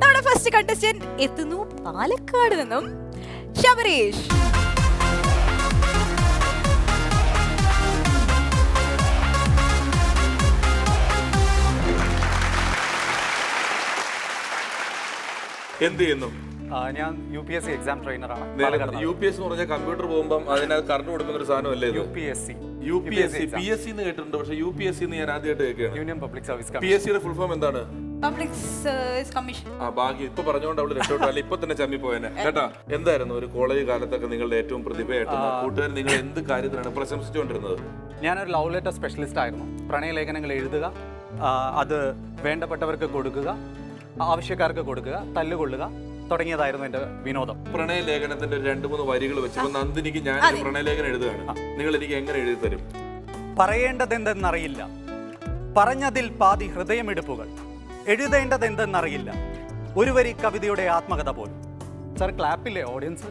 നമ്മുടെ first contestant എത്തുന്നു പാലക്കാട് നിന്നും ശബരീഷ്. എന്ത് ചെയ്യുന്നു? ഞാൻ UPSC എക്സാം ട്രെയിനറാണ്. UPSC എന്ന് പറഞ്ഞാൽ കമ്പ്യൂട്ടർ പോകുമ്പോൾ അതിനകത്ത് കറണ്ട് കൊടുക്കുന്ന ഒരു സാധനമല്ലേ? UPSC PSC എന്ന് കേട്ടിട്ടുണ്ട്, പക്ഷേ UPSC എന്ന് ഞാൻ ആദ്യമായിട്ട് കേൾക്കുകയാണ്. Union public service commission. PSCയുടെ ഫുൾ ഫോം എന്താണ്? Public service commission. ഭാഗ്യം ഇപ്പൊ പറഞ്ഞുകൊണ്ട് അവള് രക്ഷപ്പെട്ടു, അല്ല ഇപ്പൊ തന്നെ ചമ്മി പോയനെ കേട്ടാ. എന്തായിരുന്നു ഒരു കോളേജ് കാലത്തൊക്കെ നിങ്ങളുടെ ഏറ്റവും പ്രതിഭയായിട്ട് കൂട്ടുകാർ നിങ്ങൾ എന്ത് കാര്യത്തിനാണ് പ്രശംസിച്ചുകൊണ്ടിരുന്നത്? ഞാനൊരു ലവ് ലെറ്റർ സ്പെഷ്യലിസ്റ്റ് ആയിരുന്നു. പ്രണയലേഖനങ്ങൾ എഴുതുക, അത് വേണ്ടപ്പെട്ടവർക്ക് കൊടുക്കുക, ആവശ്യക്കാർക്ക് കൊടുക്കുക, തല്ലുകൊള്ളുക തുടങ്ങിയതായിരുന്നു എന്റെ വിനോദം. പ്രണയലേഖനത്തിന്റെ 2-3 വരികൾ വെച്ച് നന്ദിനിക്ക് ഞാൻ പ്രണയലേഖനം എഴുതുകയാണ്, നിങ്ങൾ എനിക്ക് എങ്ങനെ എഴുതി തരും? പറയേണ്ടതെന്തെന്നറിയില്ല, പറഞ്ഞതിൽ പാതി ഹൃദയമെടുപ്പുകൾ, എഴുതേണ്ടതെന്തെന്നറിയില്ല, ഒരു വരി കവിതയുടെ ആത്മകഥ പോലും. സാർ ക്ലാപ്പില്ലേ ഓഡിയൻസ്?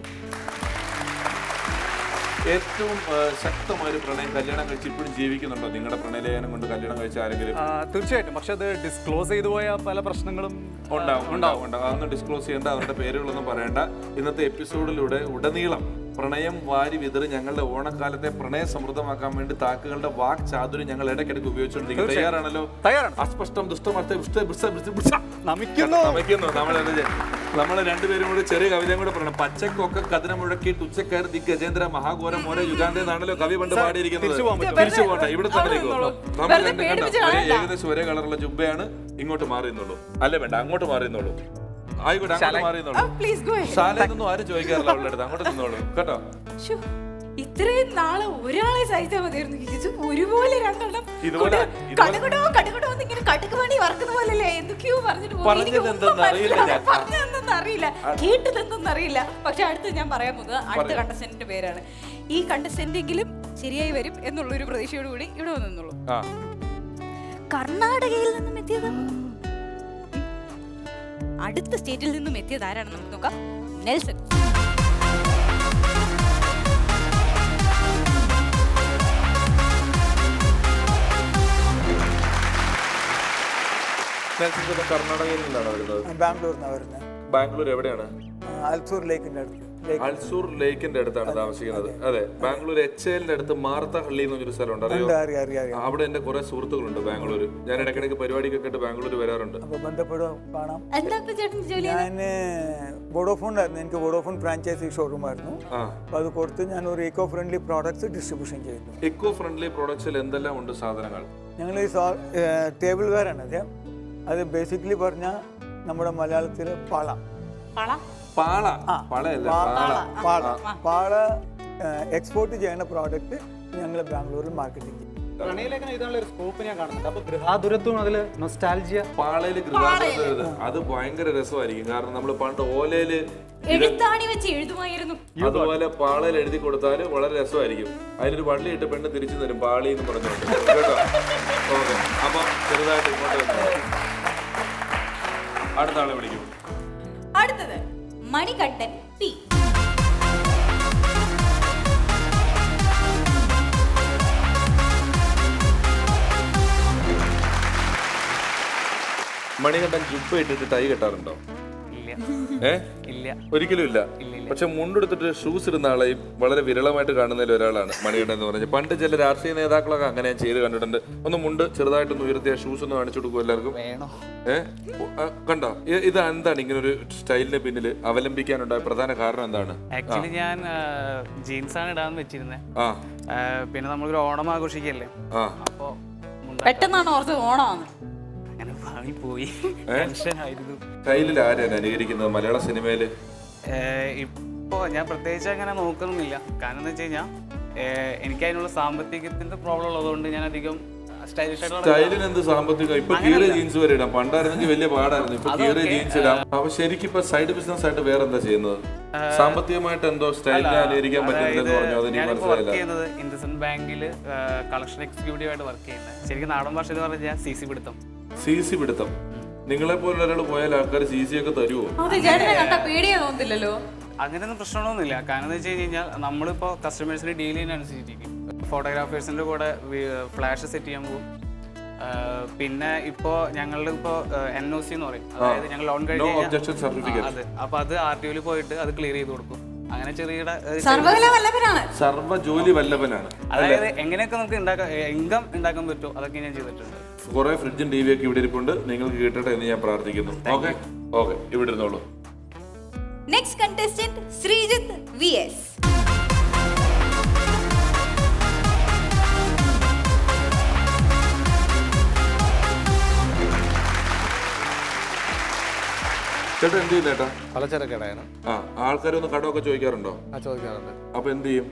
ഏറ്റവും ശക്തമായ ഒരു പ്രണയം കല്യാണം കഴിച്ച് ഇപ്പോഴും ജീവിക്കുന്നുണ്ടോ? നിങ്ങളുടെ പ്രണയലേഖനം കൊണ്ട് കല്യാണം കഴിച്ച ആരെങ്കിലും? തീർച്ചയായിട്ടും. പക്ഷെ അത് ഡിസ്ക്ലോസ് ചെയ്തു പോയ പല പ്രശ്നങ്ങളും ഉണ്ടാവും. അതൊന്നും ഡിസ്ക്ലോസ് ചെയ്യേണ്ട, അവരുടെ പേരുകളൊന്നും പറയേണ്ട. ഇന്നത്തെ എപ്പിസോഡിലൂടെ ഉടനീളം പ്രണയം വാരി വിതറി ഞങ്ങളുടെ ഓണക്കാലത്തെ പ്രണയ സമൃദ്ധമാക്കാൻ വേണ്ടി താക്കുകളുടെ വാക് ചാതുര്യം ഞങ്ങൾ ഇടയ്ക്കിടയ്ക്ക് ഉപയോഗിച്ചുകൊണ്ടിരിക്കും. തയ്യാറാണല്ലോ? തയ്യാറാണ്. അസ്പഷ്ടം ദുഷ്ടമർത്ഥ നമ്മള് രണ്ടുപേരും കൂടെ ചെറിയ കവിതയും കൂടെ പറയണം. പച്ചക്കൊക്കെ കതിന മുഴക്കിയിട്ട് ഉച്ചക്കയർ ദി ഗജേന്ദ്ര മഹാഘോര മോരെ യുഗാന്തേ എന്നാണല്ലോ കവി പണ്ട് പാടിയിരിക്കുന്നത്. തിരിച്ചു പോകണ്ട, ഇവിടെ തന്നെ നിൽക്കുള്ളൂ. ഏകദേശം ഒരേ കളറുള്ള ജുബയാണ്. ഇങ്ങോട്ട് മാറിയെന്നുള്ളൂ, അല്ലേ വേണ്ട അങ്ങോട്ട് മാറിയെന്നുള്ളൂ. ആയിക്കോട്ടെ, അങ്ങോട്ട് മാറിയെന്നുള്ളൂ. ശാലയൊന്നും ആരും ചോദിക്കാറില്ല അവളുടെ അടുത്ത്. അങ്ങോട്ട് നിന്നോളൂ കേട്ടോ. ഇത്രയും നാളെ ഒരാളെ സഹിച്ചാൽ മതിയായിരുന്നു. ഒരുപോലെ രണ്ടെണ്ണം കടുകുപണി വറക്കുന്ന പോലല്ലേ എന്തൊക്കെയോ പറഞ്ഞിട്ട് കേട്ടതെന്തെന്നറിയില്ല. പക്ഷെ അടുത്ത് ഞാൻ പറയാൻ പോകുന്നത് അടുത്ത കണ്ടസ്റ്റന്റിന്റെ പേരാണ്. ഈ കണ്ടസ്റ്റന്റെങ്കിലും ശരിയായി വരും എന്നുള്ളൊരു പ്രതീക്ഷയോടുകൂടി ഇവിടെ വന്നുള്ളൂ. കർണാടകയിൽ നിന്നും എത്തിയത്, അടുത്ത സ്റ്റേറ്റിൽ നിന്നും എത്തിയത് ആരാണെന്ന് നമുക്ക് നോക്കാം. നെൽസൺ. കർണാടകയിൽ നിന്നാണ് വരുന്നത്? ബാംഗ്ലൂരിനാണ് വരുന്നത്. ബാംഗ്ലൂർ എവിടെയാണ്? അൽസൂർ ലേക്കിന്റെ അടുത്ത്. അൽസൂർ ലേക്കിന്റെ അടുത്താണ് താമസിക്കുന്നത്. അതെ, ബാംഗ്ലൂർ HALന്റെ അടുത്ത് മാർത്തഹള്ളി എന്ന് പറഞ്ഞൊരു സ്ഥലമുണ്ട്, അറിയോ? അവിടെ എന്റെ കുറെ സുഹൃത്തുക്കളുണ്ട് ബാംഗ്ലൂർ. ഞാൻ ഇടയ്ക്കിടയ്ക്ക് പരിപാടിക്കൊക്കെ ബാംഗ്ലൂർ വരാറുണ്ട്. കാണാം. ഞാൻ വോഡോഫോൺ ആയിരുന്നു, എനിക്ക് വോഡോഫോൺ ഫ്രാഞ്ചൈസി ഷോറൂം ആയിരുന്നു. അപ്പൊ അത് കൊടുത്ത് ഞാൻ ഒരു ഇക്കോ ഫ്രണ്ട്ലി പ്രോഡക്ട്സ് ഡിസ്ട്രിബ്യൂഷൻ ചെയ്യുന്നു. ഇക്കോ ഫ്രണ്ട്ലി പ്രോഡക്ട്സിൽ എന്തെല്ലാം ഉണ്ട് സാധനങ്ങൾ? ഞങ്ങൾ ഈ ടേബിൾ വെയർ ആണ് അത് ബേസിക്കലി പറഞ്ഞാൽ നമ്മുടെ മലയാളത്തില് പാള എക്സ്പോർട്ട് ചെയ്യുന്ന പ്രോഡക്റ്റ് ഞങ്ങൾ ബാംഗ്ലൂരിൽ മാർക്കറ്റിംഗ് ചെയ്യും. പ്രണയലേഖനം എഴുതാനുള്ള ഒരു സ്കോപ്പ് ഞാൻ കാണുന്നുണ്ട്. അപ്പൊ ഗൃഹാതുരത്വം അതില് നൊസ്റ്റാൾജിയ. പാളയില് ഗൃഹാതുരത്വം അത് ഭയങ്കര രസമായിരിക്കും. കാരണം നമ്മൾ പണ്ട് ഓലയില് എഴുത്താണി വെച്ച് എഴുതുമായിരുന്നു. അതുപോലെ പാളയിൽ എഴുതി കൊടുത്താൽ വളരെ രസമായിരിക്കും. അതിലൊരു വള്ളി ഇട്ട് പെണ്ണ് തിരിച്ചു തരും പാളി എന്ന് പറഞ്ഞുകൊണ്ട് കേട്ടോ. ഓക്കെ, അപ്പൊ ചെറുതായിട്ട് ഇങ്ങോട്ട് അടുത്ത ആളെ വിളിക്കും. അടുത്തത് മണികണ്ഠൻ പി. മണികണ്ഠൻ ജുബ്ബ ഇട്ടിട്ട് ടൈ കെട്ടാറുണ്ടോ? ഇല്ല. ഒരിക്കലും ഇല്ല. പക്ഷെ മുണ്ടെടുത്തിട്ട് ഷൂസ് ഇടുന്ന ആളെയും വളരെ വിരളമായിട്ട് കാണുന്നതിൽ ഒരാളാണ് മണികണ്ഠൻ എന്ന് പറഞ്ഞത്. പണ്ട് ചില രാഷ്ട്രീയ നേതാക്കളൊക്കെ അങ്ങനെ ഞാൻ ചെയ്ത് കണ്ടിട്ടുണ്ട്. ഒന്ന് മുണ്ട് ചെറുതായിട്ടൊന്ന് ഉയർത്തിയ ഷൂസ് ഒന്ന് കാണിച്ചു കൊടുക്കും എല്ലാവർക്കും. കണ്ടോ, ഇത് എന്താണ് ഇങ്ങനെ ഒരു സ്റ്റൈലിന് പിന്നിൽ അവലംബിക്കാനുണ്ടായ പ്രധാന കാരണം എന്താണ്? ആക്ച്വലി ഞാൻ ജീൻസ് ആണ് ഇടാന്ന് വെച്ചിരുന്നത്. പിന്നെ നമ്മളൊരു ഓണം ആഘോഷിക്കല്ലേ, അപ്പൊ പെട്ടെന്നാണ് ഓർത്തത് ഓണമാണ്. അങ്ങനെ ഭാവി പോയി. സ്റ്റൈലിൽ ആരാണ് അനുകരിക്കുന്നത് മലയാള സിനിമയില്? ഇപ്പോ ഞാൻ പ്രത്യേകിച്ച് അങ്ങനെ നോക്കുന്നില്ല. കാരണം എന്ന് വെച്ച് കഴിഞ്ഞാൽ എനിക്ക് അതിനുള്ള സാമ്പത്തികത്തിന്റെ പ്രോബ്ലം ഉള്ളതുകൊണ്ട് ഞാൻ അധികം സ്റ്റൈലിന് എന്ത് സാമ്പത്തികം? ഇപ്പൊ കീറിയ ജീൻസ് വരെ ഇടാം. പണ്ടായിരുന്നെങ്കിൽ വലിയ പാടായിരുന്നു. ഇപ്പൊ കീറിയ ജീൻസ് ഇടാം. അപ്പൊ ശരിക്കും ഇപ്പൊ സൈഡ് ബിസിനസ് ആയിട്ട് വേറെ എന്താ ചെയ്യുന്നത്? സാമ്പത്തികമായിട്ട് എന്തോ സ്റ്റൈലിനെ അനുകരിക്കാൻ പറ്റുന്നില്ലെന്ന് പറഞ്ഞു. മനസ്സിലായത് ഇൻഡസ്ഇൻഡ് ബാങ്കിൽ കളക്ഷൻ എക്സിക്യൂട്ടീവ് ആയിട്ട് വർക്ക് ചെയ്യുന്നത്. ശരിക്കും നാടൻ ഭാഷയിൽ പറഞ്ഞാൽ CC പിടുത്തം. CC പിടുത്തം. നിങ്ങളെ പോലെ ഒരാൾ പോയാൽ ആൾക്കാർ CC ഒക്കെ തരുമോ? അങ്ങനെയൊന്നും പ്രശ്നമൊന്നുമില്ല. കാരണം എന്ന് വെച്ച് കഴിഞ്ഞാൽ നമ്മളിപ്പോൾ കസ്റ്റമേഴ്സിന് ഡീൽ ചെയ്യുന്ന അനുസരിച്ചിരിക്കും. ഫോട്ടോഗ്രാഫേഴ്സിന്റെ കൂടെ ഫ്ലാഷ് സെറ്റ് ചെയ്യാൻ പോകും. പിന്നെ ഇപ്പോൾ ഞങ്ങളുടെ ഇപ്പോൾ NOC എന്ന് പറയും, അതായത് ഞങ്ങൾ ലോൺ കഴിഞ്ഞ് അത് അപ്പോൾ അത് RTOയിൽ പോയിട്ട് അത് ക്ലിയർ ചെയ്ത് കൊടുക്കും. അങ്ങനെ ചെറിയ സർവ്വ ജോലി വല്ലഭനാണ്. അതായത് എങ്ങനെയൊക്കെ നമുക്ക് ഇൻകം ഉണ്ടാക്കാൻ പറ്റുമോ അതൊക്കെ ഞാൻ ചെയ്തിട്ടുണ്ട്. കുറെ ഫ്രിഡ്ജും TV ഒക്കെ ഇവിടെ ഇരിപ്പുണ്ട്, നിങ്ങൾക്ക് കിട്ടട്ടെ എന്ന് ഞാൻ പ്രാർത്ഥിക്കുന്നു. ഓക്കെ ഓക്കെ, ഇവിടെ ഇരുന്നോളൂ. Next contestant Sreejith VS. ചേട്ടാ എന്ത് ചെയ്യും ചേട്ടാ? പലചരക്കടയാണ്. ആൾക്കാരൊന്ന് കടമൊക്കെ ചോദിക്കാറുണ്ടോ? ചോദിക്കാറുണ്ട്. അപ്പൊ എന്ത് ചെയ്യും?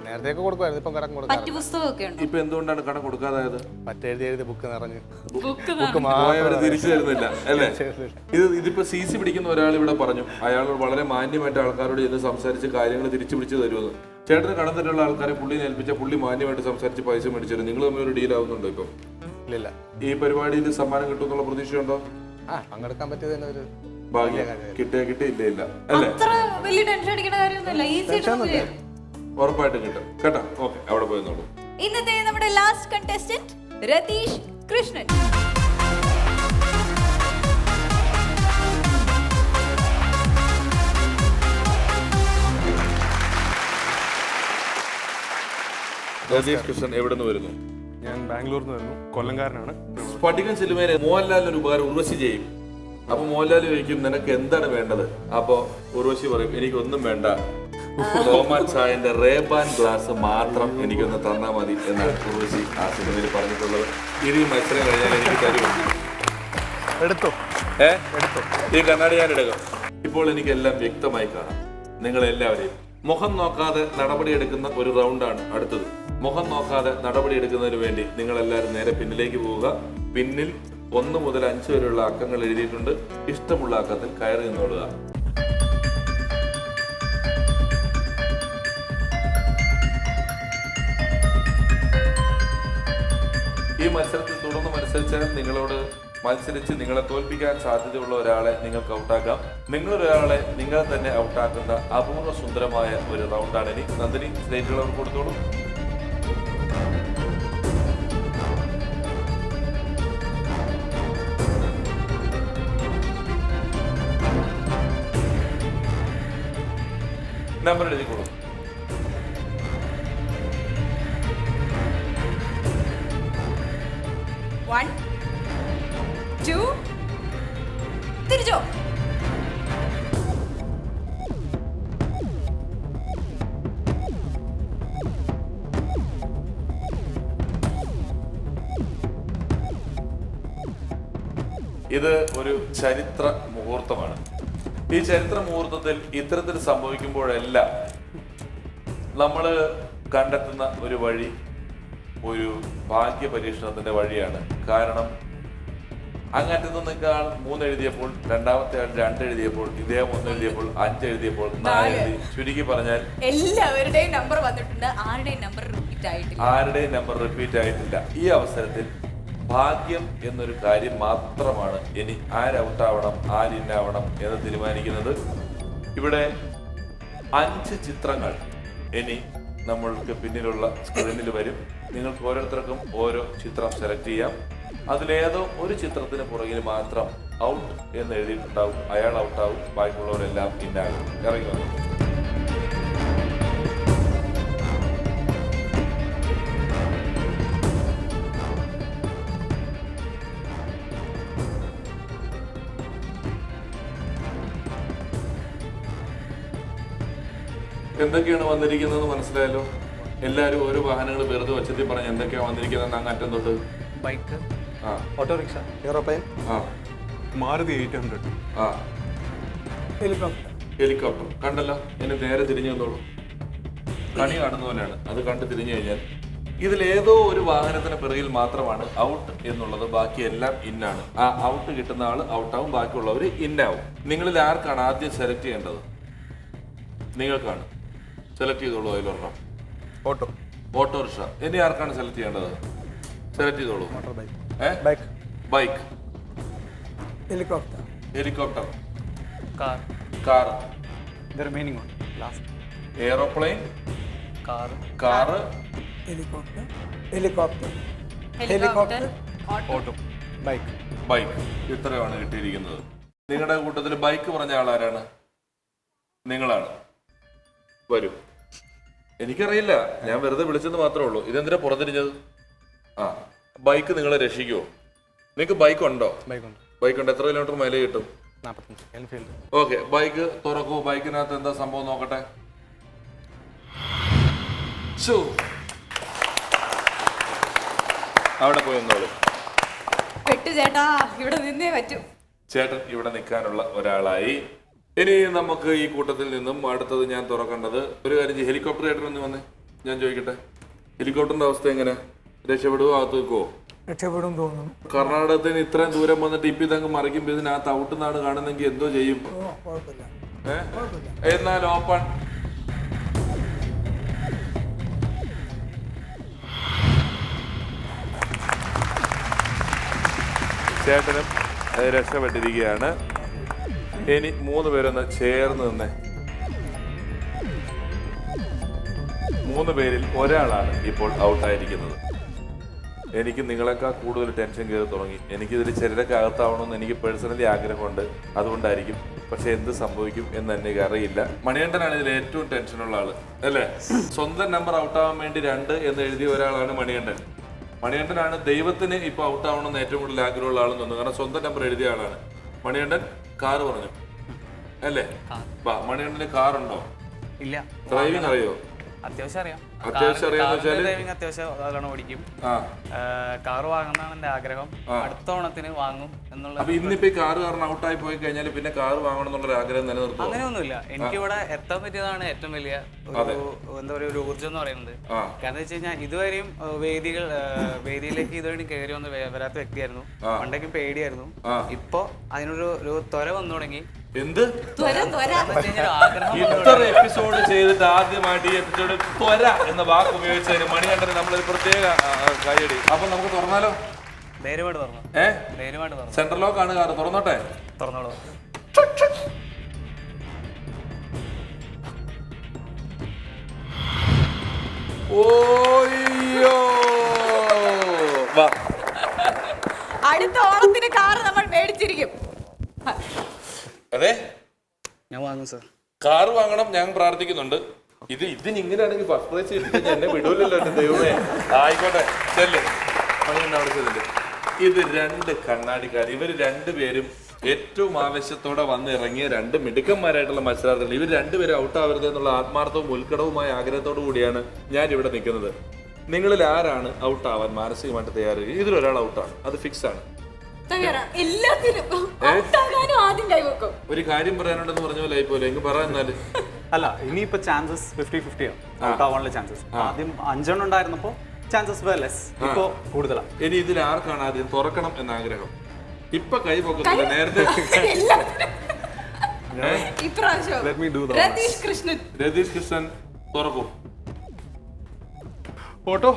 നേരത്തെ കൊടുക്കുമായിരുന്നു, ഇപ്പം കടം കൊടുക്കാം. ഇപ്പൊ എന്തുകൊണ്ടാണ് കടം കൊടുക്കാതായത്? എഴുതി ബുക്ക് നിറഞ്ഞ് തിരിച്ചു തരുന്നില്ല അല്ലേ? ഇതിപ്പോ CC പിടിക്കുന്ന ഒരാൾ ഇവിടെ പറഞ്ഞു, അയാൾ വളരെ മാന്യമായിട്ട് ആൾക്കാരോട് ചെന്ന് സംസാരിച്ച് കാര്യങ്ങൾ തിരിച്ചു പിടിച്ചു തരുമെന്ന്. ചേട്ടന് കടം തരുള്ള ആൾക്കാരെ പുള്ളിനെ ഏൽപ്പിച്ച പുള്ളി മാന്യമായിട്ട് സംസാരിച്ച് പൈസ മേടിച്ചു. നിങ്ങൾ തമ്മിൽ ഒരു ഡീൽ ആവുന്നുണ്ടോ ഇപ്പം? ഇല്ല. ഈ പരിപാടിയിൽ സമ്മാനം കിട്ടുമെന്നുള്ള പ്രതീക്ഷയുണ്ടോ? പങ്കെടുക്കാൻ പറ്റിയത് തന്നെ ഒരു ഭാഗ്യം. കിട്ടിയില്ല അല്ലേ? ഉറപ്പായിട്ടും കിട്ടും കേട്ടോ. ഓക്കെ, അവിടെ പോയി നോളൂ. ഇന്നത്തെ നമ്മുടെ ലാസ്റ്റ് കണ്ടസ്റ്റന്റ് രതീഷ് കൃഷ്ണൻ. രതീഷ് കൃഷ്ണൻ എവിടെ നിന്ന് വരുന്നു? ഞാൻ ബാംഗ്ലൂരിൽ നിന്ന് വരുന്നു, കൊല്ലംകാരനാണ്. സ്ഫടികം സിനിമയിലെ മോഹൻലാലിനൊരു ഉപകാരം ഉർവശി ചെയ്യും. അപ്പൊ മോഹൻലാൽ ചോദിക്കും, നിനക്ക് എന്താണ് വേണ്ടത്? അപ്പൊ ഉർവശി പറയും, എനിക്കൊന്നും വേണ്ട, തോമൻ ചായന്റെ റേബാൻ ഗ്ലാസ് മാത്രം എനിക്കൊന്ന് തന്നാ മതി എന്നാണ് ഉർവശി ആ സിനിമയിൽ പറഞ്ഞിട്ടുള്ളത്. ഈ മത്സരം കഴിഞ്ഞാൽ എനിക്ക് തരുമോ? എടുത്തോ? ഈ കണ്ണാടി ഞാൻ എടുക്കും. ഇപ്പോൾ എനിക്കെല്ലാം വ്യക്തമായി കാണാം. നിങ്ങളെല്ലാവരെയും മുഖം നോക്കാതെ നടപടിയെടുക്കുന്ന ഒരു റൗണ്ടാണ് അടുത്തത്. മുഖം നോക്കാതെ നടപടിയെടുക്കുന്നതിന് വേണ്ടി നിങ്ങളെല്ലാവരും നേരെ പിന്നിലേക്ക് പോവുക. പിന്നിൽ 1 മുതൽ 5 വരെയുള്ള അക്കങ്ങൾ എഴുതിയിട്ടുണ്ട്. ഇഷ്ടമുള്ള അക്കത്തിൽ കയറി നിന്നോളുക. ഈ മത്സരത്തിൽ തുടർന്ന് മത്സരിച്ചാൽ നിങ്ങളോട് മത്സരിച്ച് നിങ്ങളെ തോൽപ്പിക്കാൻ സാധ്യതയുള്ള ഒരാളെ നിങ്ങൾക്ക് ഔട്ടാക്കാം. നിങ്ങളൊരാളെ നിങ്ങൾ തന്നെ ഔട്ടാക്കുന്ന അപൂർവ സുന്ദരമായ ഒരു റൗണ്ടാണ് ഇനി. നന്ദിനി സ്റ്റേറ്റുള്ളവർ കൊടുത്തോളൂ. നമ്പർ എഴുതിക്കോളൂ. 1 2 തിരിച്ചോ. ഇത് ഒരു ചരിത്ര മുഹൂർത്തമാണ്. ഈ ചരിത്ര മുഹൂർത്തത്തിൽ ഇത്തരത്തിൽ സംഭവിക്കുമ്പോഴെല്ലാം നമ്മൾ കണ്ടെത്തുന്ന ഒരു വഴി ഒരു ഭാഗ്യ പരീക്ഷണത്തിന്റെ വഴിയാണ്. കാരണം അങ്ങനത്തെ നിന്നേക്കാൾ 3 എഴുതിയപ്പോൾ, രണ്ടാമത്തെ ആൾ 2 എഴുതിയപ്പോൾ, ഇദ്ദേഹം 1 എഴുതിയപ്പോൾ, 5 എഴുതിയപ്പോൾ 4 എഴുതി. ചുരുക്കി പറഞ്ഞാൽ എല്ലാവരുടെയും നമ്പർ വന്നിട്ടുണ്ട്, ആരുടെയും നമ്പർ റിപ്പീറ്റ് ആയിട്ടില്ല. ഈ അവസരത്തിൽ ഭാഗ്യം എന്നൊരു കാര്യം മാത്രമാണ് ഇനി ആരൗട്ടാവണം ആരിന്നാവണം എന്ന് തീരുമാനിക്കുന്നത്. ഇവിടെ 5 ചിത്രങ്ങൾ ഇനി നമ്മൾക്ക് പിന്നിലുള്ള സ്ക്രീനിൽ വരും. നിങ്ങൾക്ക് ഓരോരുത്തർക്കും ഓരോ ചിത്രം സെലക്ട് ചെയ്യാം. അതിലേതോ ഒരു ചിത്രത്തിന് പുറകിൽ മാത്രം ഔട്ട് എന്ന് എഴുതിയിട്ടുണ്ടാവും. അയാൾ ഔട്ടാവും, ബാക്കിയുള്ളവരെല്ലാം ഇന്നാകും. ഇറങ്ങി വന്നു. എന്തൊക്കെയാണ് വന്നിരിക്കുന്നത് മനസ്സിലായല്ലോ? എല്ലാവരും ഓരോ വാഹനങ്ങൾ വെറുതെ വച്ചത്തിൽ പറഞ്ഞ് എന്തൊക്കെയാണ് വന്നിരിക്കുന്നത്. അങ്ങറ്റം തൊട്ട് bike, auto rickshaw, aeroplane, Maruti 800, helicopter. കണ്ടല്ലോ, എന്നെ നേരെ തിരിഞ്ഞു വന്നോളൂ. കണി കാണുന്ന പോലെയാണ്. അത് കണ്ട് തിരിഞ്ഞു കഴിഞ്ഞാൽ ഇതിലേതോ ഒരു വാഹനത്തിന് പിറകിൽ മാത്രമാണ് ഔട്ട് എന്നുള്ളത്. ബാക്കിയെല്ലാം ഇന്നാണ്. ആ ഔട്ട് കിട്ടുന്ന ആൾ ഔട്ടാവും, ബാക്കിയുള്ളവർ ഇന്നാവും. നിങ്ങളിൽ ആർക്കാണ് ആദ്യം സെലക്ട് ചെയ്യേണ്ടത്? നിങ്ങൾക്കാണ്. സെലക്ട് ചെയ്തോളൂ. അതിലൊരെണ്ണം ഓട്ടോറിക്ഷ. ഇനി ആർക്കാണ് സെലക്ട് ചെയ്യേണ്ടത്? സെലക്ട് ചെയ്തോളൂ. Bike, helicopter, car, aeroplane, car, auto. Bike. Bike. ഇത്രയാണ് കിട്ടിയിരിക്കുന്നത്. നിങ്ങളുടെ കൂട്ടത്തിൽ ബൈക്ക് പറഞ്ഞ ആളാരാണ്? നിങ്ങളാണ്. വരൂ. എനിക്കറിയില്ല, ഞാൻ വെറുതെ വിളിച്ചെന്ന് മാത്രമേ ഉള്ളൂ. ഇതെന്തിനാ പുറത്തിരിഞ്ഞത്? ആ, ബൈക്ക് നിങ്ങളെ രക്ഷിക്കുമോ? നിങ്ങൾക്ക് ബൈക്ക് ഉണ്ടോ? ബൈക്കുണ്ട്. ബൈക്ക് ഉണ്ട്. എത്ര കിലോമീറ്റർ മൈലേജ് കിട്ടും? 45. എൻഫീൽഡ്. ഓക്കെ, ബൈക്ക് തുറക്കൂ. ബൈക്കിനകത്ത് എന്താ സംഭവം നോക്കട്ടെ. ശ്ശോ. അവിടെ പോയി ഒന്നോളൂ. പെട്ടു ചേട്ടാ, ഇവിടെ നിന്നേ പറ്റൂ. ചേട്ടൻ ഇവിടെ നിൽക്കാനുള്ള ഒരാളായി. ഇനി നമുക്ക് ഈ കൂട്ടത്തിൽ നിന്നും അടുത്തത് ഞാൻ തുറക്കേണ്ടത് ഒരു കാര്യം ചെയ്യും. ഹെലികോപ്റ്റർ ചേട്ടൻ ഒന്ന് വന്നേ, ഞാൻ ചോദിക്കട്ടെ. ഹെലികോപ്റ്ററിന്റെ അവസ്ഥ എങ്ങനെ? രക്ഷപ്പെടുവോ? അകത്ത് വെക്കുവോ? രക്ഷപ്പെടും തോന്നുന്നു. കർണാടകത്തിന് ഇത്രയും ദൂരം വന്നിട്ട് ഇപ്പൊ ഇതങ്ങ് മറിക്കുമ്പോ ഇതിനകത്ത് ഔട്ട് നാട് കാണുന്നെങ്കിൽ എന്തോ ചെയ്യും? കുഴപ്പമില്ല. എന്നാൽ ഓപ്പൺ. ചേട്ടനും രക്ഷപ്പെട്ടിരിക്കുകയാണ്. ഇനി 3 പേരൊന്ന് ചേർന്ന് നിന്നേ. 3 പേരിൽ ഒരാളാണ് ഇപ്പോൾ ഔട്ടായിരിക്കുന്നത്. എനിക്ക് നിങ്ങളെക്കാൾ കൂടുതൽ ടെൻഷൻ കയറി തുടങ്ങി. എനിക്കിതിൽ ചിലരൊക്കെ അകത്താവണമെന്ന് എനിക്ക് പേഴ്സണലി ആഗ്രഹമുണ്ട്. അതുകൊണ്ടായിരിക്കും. പക്ഷെ എന്ത് സംഭവിക്കും എന്ന് എനിക്ക് അറിയില്ല. മണികണ്ഠനാണ് ഇതിൽ ഏറ്റവും ടെൻഷനുള്ള ആള്, അല്ലേ? സ്വന്തം നമ്പർ ഔട്ടാവാൻ വേണ്ടി 2 എന്ന് എഴുതിയ ഒരാളാണ് മണികണ്ഠൻ. മണികണ്ഠനാണ് ദൈവത്തിന് ഇപ്പൊ ഔട്ടാവണമെന്ന് ഏറ്റവും കൂടുതൽ ആഗ്രഹമുള്ള ആളെന്ന് തോന്നുന്നു. കാരണം സ്വന്തം നമ്പർ എഴുതിയ ആളാണ്. മണികണ്ഠൻ കാറ് പറഞ്ഞു, അല്ലേ? മണികണ്ഠന് കാറുണ്ടോ? ഇല്ല. ഡ്രൈവിംഗ് അറിയോ? അത്യാവശ്യം അറിയാം. അത്യാവശ്യം അറിയാന്ന് വെച്ചാല് ഡ്രൈവിംഗ് അത്യാവശ്യം നല്ലോണം ഓടിക്കും. കാറ് വാങ്ങുന്നതാണ് എന്റെ ആഗ്രഹം. അടുത്ത ഓണത്തിന് വാങ്ങും എന്നുള്ള. അപ്പൊ ഇന്നിപ്പോ ഈ കാറ് കാരണം ഔട്ടായി പോയി കഴിഞ്ഞാൽ പിന്നെ കാറ് വാങ്ങണം എന്നുള്ള ആഗ്രഹം നിലനിർത്തും? അങ്ങനെയൊന്നുമില്ല. എനിക്കിവിടെ എത്താൻ പറ്റിയതാണ് ഏറ്റവും വലിയ എന്താ പറയുക ഒരു ഊർജ്ജം എന്ന് പറയുന്നത്. കാരണം വെച്ച് കഴിഞ്ഞാൽ ഇതുവരെയും വേദിയിലേക്ക് ഇതുവരെ കയറി വന്ന് വരാത്ത വ്യക്തിയായിരുന്നു. പണ്ടൊക്കെ പേടിയായിരുന്നു. ഇപ്പൊ അതിനൊരു ത്വര വന്നു തുടങ്ങി. എന്ത് ആഗ്രഹം ഇത്ര എപ്പിസോഡ് ചെയ്തിട്ട് ആദ്യമായിട്ട് ഈ എപ്പിസോഡ് ത്വര എന്ന വാക്ക് ഉപയോഗിച്ചതിന് മണികണ്ഠന് നമ്മളൊരു പ്രത്യേക കൈയടി. അപ്പൊ നമുക്ക് തുറന്നാലോ? ധൈര്യമായിട്ട് തുറന്നു. ധൈര്യമായിട്ട് തുറന്നു. സെൻട്രൽ ലോക്ക് ആണ് കാറ്. തുറന്നോട്ടെ? തുറന്നോളൂ. ഓയ്യോ, വാ. അടുത്ത ഓണത്തിന് കാറ് നമ്മൾ മേടിച്ചിരിക്കും. അതെ, ഞാൻ വാങ്ങും സാർ. കാറ് വാങ്ങണം, ഞാൻ പ്രാർത്ഥിക്കുന്നുണ്ട്. ഇതിനിങ്ങനെയാണെങ്കിൽ ഫസ്റ്റ് പ്രൈസ് കിട്ടിക്കഴിഞ്ഞാൽ എന്നെ വിടൂലല്ലോ എന്റെ ദൈവമേ. ആയിക്കോട്ടെ, ചെല്ല്. അവിടെ ചെല്ല്. ഇത് 2 കണ്ണാടിക്കാർ. ഇവർ 2 പേരും ഏറ്റവും ആവശ്യത്തോടെ വന്നിറങ്ങിയ 2 മിടുക്കന്മാരായിട്ടുള്ള മത്സരാർത്ഥികൾ. ഇവർ 2 പേരും ഔട്ടാവരുത് എന്നുള്ള ആത്മാർത്ഥവും ഉത്കടവുമായ ആഗ്രഹത്തോടു കൂടിയാണ് ഞാൻ ഇവിടെ നിൽക്കുന്നത്. നിങ്ങളിൽ ആരാണ് ഔട്ടാവാൻ മാനസികമായിട്ട് തയ്യാറ്? ഇതിലൊരാൾ ഔട്ടാണ്, അത് ഫിക്സ് ആണ്. ഒരു കാര്യം പറയാനുണ്ടെന്ന് പറഞ്ഞ പോലെ ആയിപ്പോലെ എങ്കിൽ പറയാന്നാല്. അല്ല, ഇനിയിപ്പോ ചാൻസസ് 50-50 ആണ്. ഔട്ടാവാനുള്ള ചാൻസസ് ആദ്യം 5 ഉണ്ടായിരുന്നപ്പോ ചാൻസസ് ലെസ്, ഇപ്പോ കൂടുതലാണ്. ഇനി ഇതിൽ ആർക്കാണ് ആദ്യം തുറക്കണം എന്ന ആഗ്രഹം? ഇപ്പൊ കൈ പൊക്കത്തില്ല, നേരത്തെ. രതീഷ് കൃഷ്ണൻ തുറക്കും. ഓട്ടോ.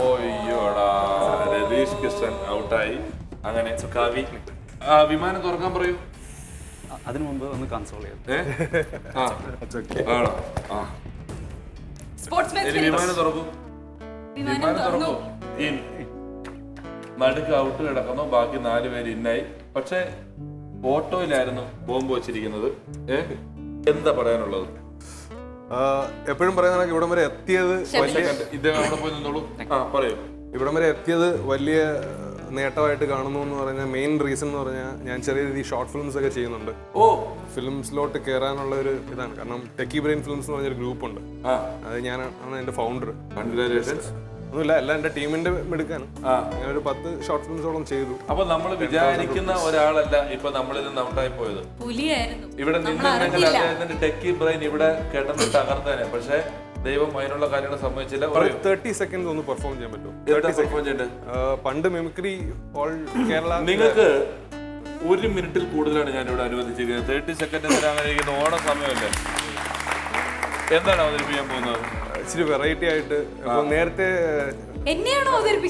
ഓയ്യോടാ, രതീഷ് കൃഷ്ണൻ ഔട്ടായി. അങ്ങനെ കവി വിമാനം തുറക്കാൻ പറയൂ. അതിനു മുമ്പ് ഒന്ന് കൺസോൾ ചെയ്തു. വിമാനം തുറക്കൂ. വിമാനം തുറക്കൂ. നടുക്ക് ഔട്ട് കിടക്കുന്നു. ബാക്കി 4 പേര് ഇന്നായി. പക്ഷെ ഓട്ടോയിലായിരുന്നു ബോംബ് വെച്ചിരിക്കുന്നത്. എന്താ പറയാനുള്ളത്? എപ്പോഴും പറയുന്ന ഇവിടം വരെ എത്തിയത് ഇദ്ദേഹം അവിടെ പോയി നിന്നോളൂ. പറയൂ. ഇവിടം വരെ എത്തിയത് വലിയ നേട്ടമായിട്ട് കാണുന്നു എന്ന് പറഞ്ഞാൽ മെയിൻ റീസൺ എന്ന് പറഞ്ഞാൽ ഞാൻ ചെറിയ രീതിയിൽ ഷോർട്ട് ഫിലിംസ് ഒക്കെ ചെയ്യുന്നുണ്ട്. ഫിലിംസിലോട്ട് കയറാനുള്ള ഒരു ഇതാണ്. കാരണം ടെക്കി ബ്രെയിൻ ഫിലിംസ് എന്ന് പറഞ്ഞൊരു ഗ്രൂപ്പ് ഉണ്ട്. അത് ഞാനാണ് എൻ്റെ ഫൗണ്ടർ. ഒന്നുമില്ല, എല്ലാം എൻ്റെ ടീമിന്റെ എടുക്കാണ്. ഞാൻ ഒരു 10 ഷോർട്ട് ഫിലിംസോളം ചെയ്തു. അപ്പൊ നമ്മൾ വിചാരിക്കുന്ന ഒരാളല്ല ഇപ്പൊ നമ്മളിൽ നിന്ന് ഔട്ടായി പോയത്. ഇവിടെ നിന്നെങ്കിൽ ടെക്കി ബ്രെയിൻ ഇവിടെ കിടന്ന് തകർത്തേനെ. പക്ഷെ ദൈവം അതിനുള്ള കാര്യങ്ങൾ സമ്മതിച്ചില്ല. 30 സെക്കൻഡ് ഒന്ന് പെർഫോം ചെയ്യാൻ പറ്റും. പണ്ട് മിമിക്രി ഓൾ കേരള നിങ്ങൾക്ക് 1 മിനിറ്റിൽ കൂടുതലാണ് ഞാൻ ഇവിടെ അനുവദിച്ചിരിക്കുന്നത്. 30 സെക്കൻഡ് അങ്ങനെ ഓണ സമയമല്ലേ? എന്താണ് അവതരിപ്പിക്കാൻ പോകുന്നത്? ഇച്ചിരി വെറൈറ്റി ആയിട്ട്. നേരത്തെ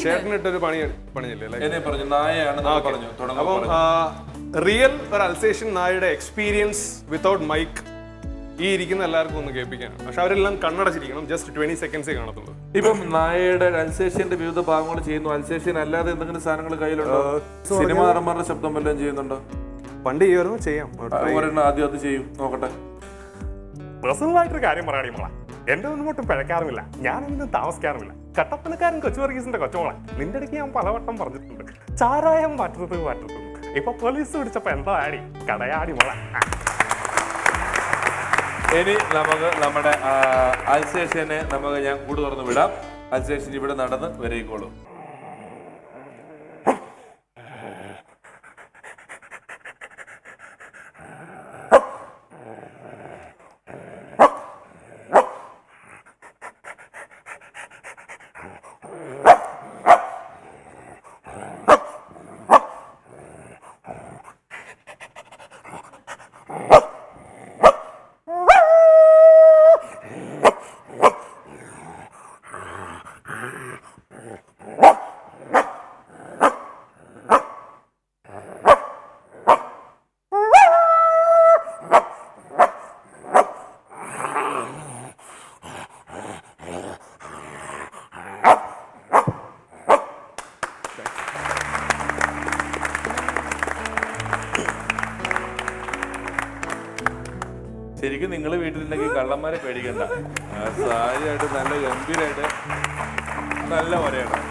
ചേട്ടനിട്ടൊരു പണിയല്ലേ എന്നെ പറഞ്ഞു നായയാണ് പറഞ്ഞു. അപ്പം റിയൽ ഒരു അൽസേഷ്യൻ നായയുടെ എക്സ്പീരിയൻസ് വിത്തൗട്ട് മൈക്ക് ഈ ഇരിക്കുന്ന എല്ലാവർക്കും ഒന്ന് കേൾപ്പിക്കാനാണ്. പക്ഷെ അവരെല്ലാം കണ്ണടച്ചിരിക്കണം, ജസ്റ്റ് 20 സെക്കൻഡ്സേ കാണത്തുള്ളൂ. ഇപ്പം നായയുടെ അൽസേഷ്യന്റെ വിവിധ ഭാഗങ്ങൾ ചെയ്യുന്നു. അൽസേഷ്യൻ അല്ലാതെ എന്തെങ്കിലും സാധനങ്ങൾ കയ്യിലുണ്ടോ? സിനിമ നടന്മാരുടെ ശബ്ദം വല്ലതും ചെയ്യുന്നുണ്ടോ? പണ്ട് ചെയ്യുമായിരുന്നു, ചെയ്യാം. ഒരെണ്ണം ആദ്യം അത് ചെയ്യും, നോക്കട്ടെ. പേഴ്സണലായിട്ടൊരു കാര്യം പറയാടി മോളെ, എന്റെ ഒന്നും ഒട്ടും പിഴക്കാറുമില്ല, ഞാനൊന്നും താമസിക്കാറുമില്ല. കട്ടപ്പനക്കാരൻ കൊച്ചു വർഗീസിന്റെ കൊച്ചുമോളെ, നിന്റെ അടുക്ക് ഞാൻ പലവട്ടം പറഞ്ഞിട്ടുണ്ട്, ചാരായം മാറ്റുന്നത്. ഇപ്പൊ പോലീസ് പിടിച്ചപ്പോ എന്താ ആടി, കടയാടി മോളെ. ഇനി നമുക്ക് നമ്മുടെ അൽസേഷ്യനെ ഞാൻ കൂട് തുറന്ന് വിടാം. അൽസേഷ്യൻ ഇവിടെ നടന്ന് വരയിക്കോളൂ. ശരിക്കും നിങ്ങൾ വീട്ടിലുണ്ടെങ്കിൽ കള്ളന്മാരെ പേടിക്കണ്ട. സാരിയായിട്ട് നല്ല ഗംഭീരമായിട്ട് നല്ല പറയണം.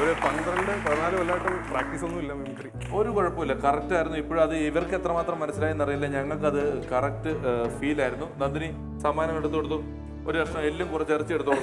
ഒരു 12-14 കൊല്ലമായിട്ടും പ്രാക്ടീസ് ഒന്നും ഇല്ല മിമിക്രി. ഒരു കുഴപ്പമില്ല, കറക്റ്റ് ആയിരുന്നു. ഇപ്പോഴും അത് ഇവർക്ക് എത്രമാത്രം മനസ്സിലായെന്ന് അറിയില്ല, ഞങ്ങൾക്കത് കറക്റ്റ് ഫീൽ ആയിരുന്നു. നന്ദിനി സമ്മാനം എടുത്തു കൊടുത്തു. ഒരു കഷ്ണം എല്ലും കുറച്ച് ഇറച്ചി എടുത്തോളൂ.